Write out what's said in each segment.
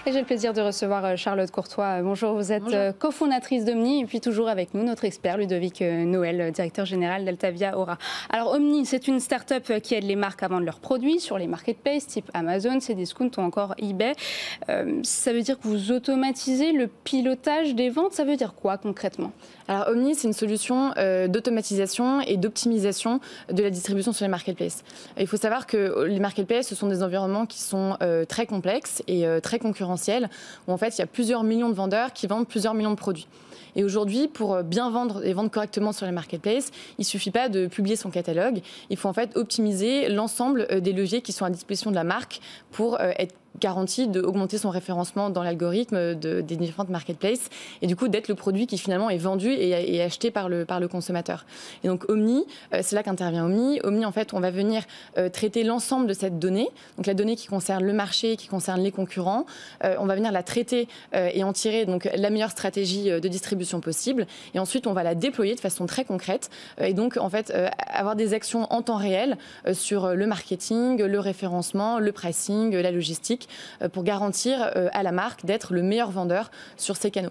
Et j'ai le plaisir de recevoir Charlotte Courtois. Bonjour, vous êtes cofondatrice d'Omni et puis toujours avec nous notre expert Ludovic Noël, directeur général d'Altavia Aura. Alors Omni, c'est une start-up qui aide les marques à vendre leurs produits sur les marketplaces type Amazon, Cdiscount ou encore eBay. Ça veut dire que vous automatisez le pilotage des ventes. Ça veut dire quoi concrètement? Alors Omni, c'est une solution d'automatisation et d'optimisation de la distribution sur les marketplaces. Il faut savoir que les marketplaces, ce sont des environnements qui sont très complexes et très concurrentiels, où en fait il y a plusieurs millions de vendeurs qui vendent plusieurs millions de produits. Et aujourd'hui, pour bien vendre et vendre correctement sur les marketplaces, il ne suffit pas de publier son catalogue. Il faut en fait optimiser l'ensemble des leviers qui sont à disposition de la marque pour être garantie d'augmenter son référencement dans l'algorithme des différentes marketplaces et du coup d'être le produit qui finalement est vendu et acheté par le consommateur. Et donc Omni, c'est là qu'intervient Omni. Omni, en fait, on va venir traiter l'ensemble de cette donnée, donc la donnée qui concerne le marché, qui concerne les concurrents. On va venir la traiter et en tirer donc la meilleure stratégie de distribution possible. Et ensuite, on va la déployer de façon très concrète et donc en fait avoir des actions en temps réel sur le marketing, le référencement, le pricing, la logistique, pour garantir à la marque d'être le meilleur vendeur sur ces canaux.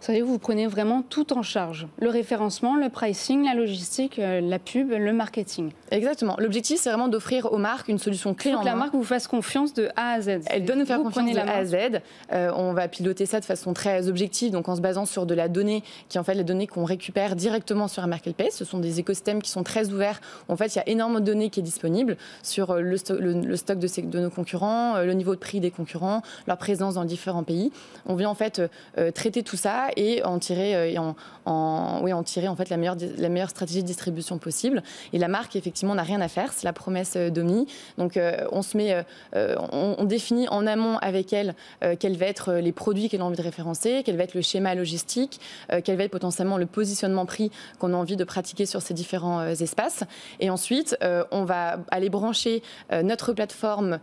Savez-vous, vous prenez vraiment tout en charge. Le référencement, le pricing, la logistique, la pub, le marketing. Exactement. L'objectif, c'est vraiment d'offrir aux marques une solution clé en main. Il faut que la marque vous fasse confiance de A à Z. Elle doit nous faire confiance de A à Z. On va piloter ça de façon très objective, donc en se basant sur de la donnée, qui est en fait la donnée qu'on récupère directement sur un marketplace. Ce sont des écosystèmes qui sont très ouverts. En fait, il y a énormément de données qui est disponible sur le stock de nos concurrents, le niveau de prix des concurrents, leur présence dans différents pays. On vient en fait traiter tout ça et en tirer, en fait la meilleure stratégie de distribution possible. Et la marque, effectivement, n'a rien à faire. C'est la promesse d'Omni. Donc, on définit en amont avec elle quels vont être les produits qu'elle a envie de référencer, quel va être le schéma logistique, quel va être potentiellement le positionnement prix qu'on a envie de pratiquer sur ces différents espaces. Et ensuite, on va aller brancher notre plateforme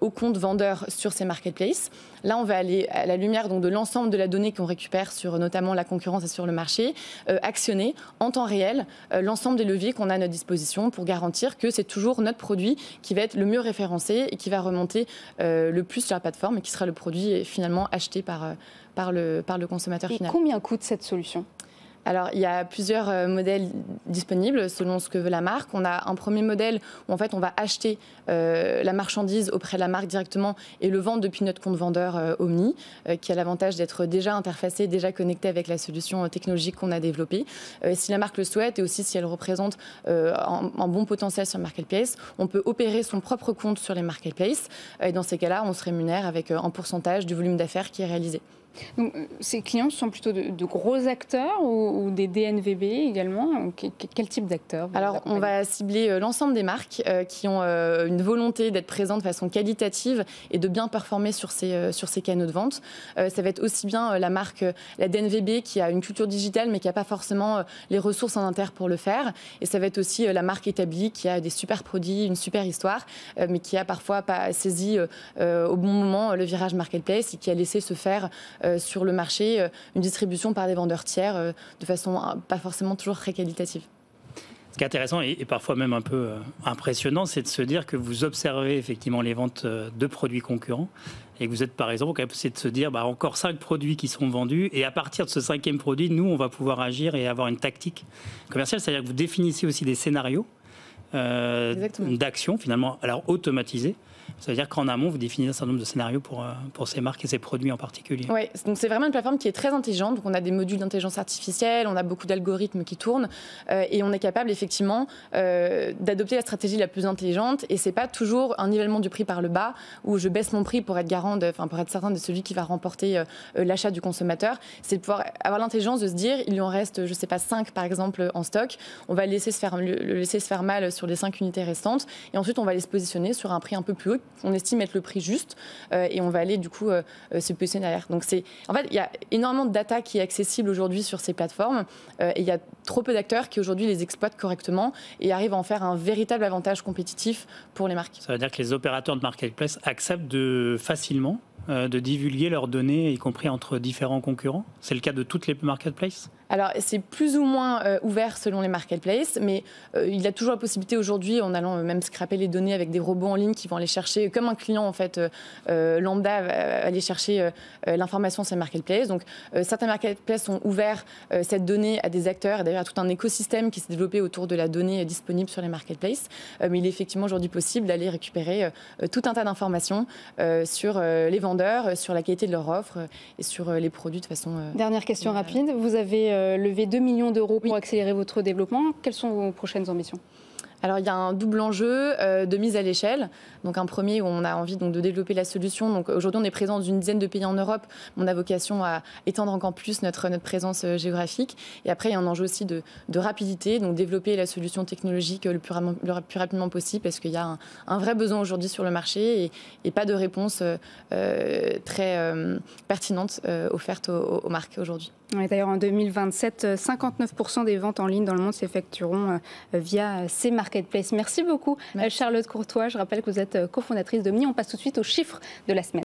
au compte vendeur sur ces marketplaces. Là, on va aller à la lumière donc, de l'ensemble de la donnée qu'on récupère sur notamment la concurrence et sur le marché, actionner en temps réel l'ensemble des leviers qu'on a à notre disposition pour garantir que c'est toujours notre produit qui va être le mieux référencé et qui va remonter le plus sur la plateforme et qui sera le produit finalement acheté par le consommateur final. Et combien coûte cette solution ? Alors, il y a plusieurs modèles disponibles selon ce que veut la marque. On a un premier modèle où en fait on va acheter la marchandise auprès de la marque directement et le vendre depuis notre compte vendeur Omni, qui a l'avantage d'être déjà interfacé, déjà connecté avec la solution technologique qu'on a développée. Si la marque le souhaite et aussi si elle représente un bon potentiel sur le marketplace, on peut opérer son propre compte sur les marketplaces. Et dans ces cas-là, on se rémunère avec un pourcentage du volume d'affaires qui est réalisé. Donc, ces clients sont plutôt de gros acteurs ou des DNVB également? Quel type d'acteurs? Alors, on va cibler l'ensemble des marques qui ont une volonté d'être présentes de façon qualitative et de bien performer sur ces canaux de vente. Ça va être aussi bien la marque, la DNVB, qui a une culture digitale mais qui n'a pas forcément les ressources en interne pour le faire. Et ça va être aussi la marque établie qui a des super produits, une super histoire, mais qui a parfois pas saisi au bon moment le virage marketplace et qui a laissé se faire sur le marché une distribution par des vendeurs tiers de façon pas forcément toujours très qualitative. Ce qui est intéressant et parfois même un peu impressionnant, c'est de se dire que vous observez effectivement les ventes de produits concurrents et que vous êtes par exemple capable de se dire encore 5 produits qui sont vendus et à partir de ce 5e produit, nous on va pouvoir agir et avoir une tactique commerciale, c'est-à-dire que vous définissez aussi des scénarios d'action finalement alors automatisés. Ça veut dire qu'en amont, vous définissez un certain nombre de scénarios pour ces marques et ces produits en particulier. Oui, donc c'est vraiment une plateforme qui est très intelligente. Donc on a des modules d'intelligence artificielle, on a beaucoup d'algorithmes qui tournent et on est capable effectivement d'adopter la stratégie la plus intelligente. Et c'est pas toujours un nivellement du prix par le bas où je baisse mon prix pour être pour être certain de celui qui va remporter l'achat du consommateur. C'est de pouvoir avoir l'intelligence de se dire, il lui en reste, je sais pas, 5 par exemple en stock. On va le laisser se faire mal sur les 5 unités restantes et ensuite on va les se positionner sur un prix un peu plus haut. On estime être le prix juste et on va aller du coup se positionner derrière. Donc en fait, il y a énormément de data qui est accessible aujourd'hui sur ces plateformes et il y a trop peu d'acteurs qui aujourd'hui les exploitent correctement et arrivent à en faire un véritable avantage compétitif pour les marques. Ça veut dire que les opérateurs de marketplace acceptent facilement de divulguer leurs données, y compris entre différents concurrents? C'est le cas de toutes les marketplaces? Alors, c'est plus ou moins ouvert selon les marketplaces, mais il y a toujours la possibilité aujourd'hui, en allant même scraper les données avec des robots en ligne qui vont aller chercher, comme un client en fait lambda va aller chercher l'information sur les marketplaces. Donc, certains marketplaces ont ouvert cette donnée à des acteurs, et d'ailleurs à tout un écosystème qui s'est développé autour de la donnée disponible sur les marketplaces. Mais il est effectivement aujourd'hui possible d'aller récupérer tout un tas d'informations sur les vendeurs, sur la qualité de leur offre et sur les produits de façon... Dernière question rapide. Vous avez levé 2 millions d'euros pour accélérer votre développement. Quelles sont vos prochaines ambitions? Alors, il y a un double enjeu de mise à l'échelle. Donc, un premier où on a envie donc, de développer la solution. Donc, aujourd'hui, on est présent dans une dizaine de pays en Europe. On a vocation à étendre encore plus notre présence géographique. Et après, il y a un enjeu aussi de rapidité. Donc, développer la solution technologique le plus rapidement possible parce qu'il y a un vrai besoin aujourd'hui sur le marché et pas de réponse très pertinente offerte aux marques aujourd'hui. D'ailleurs, en 2027, 59% des ventes en ligne dans le monde s'effectueront via ces marketplaces. Merci beaucoup, Charlotte Courtois. Je rappelle que vous êtes cofondatrice d'Omni. On passe tout de suite aux chiffres de la semaine.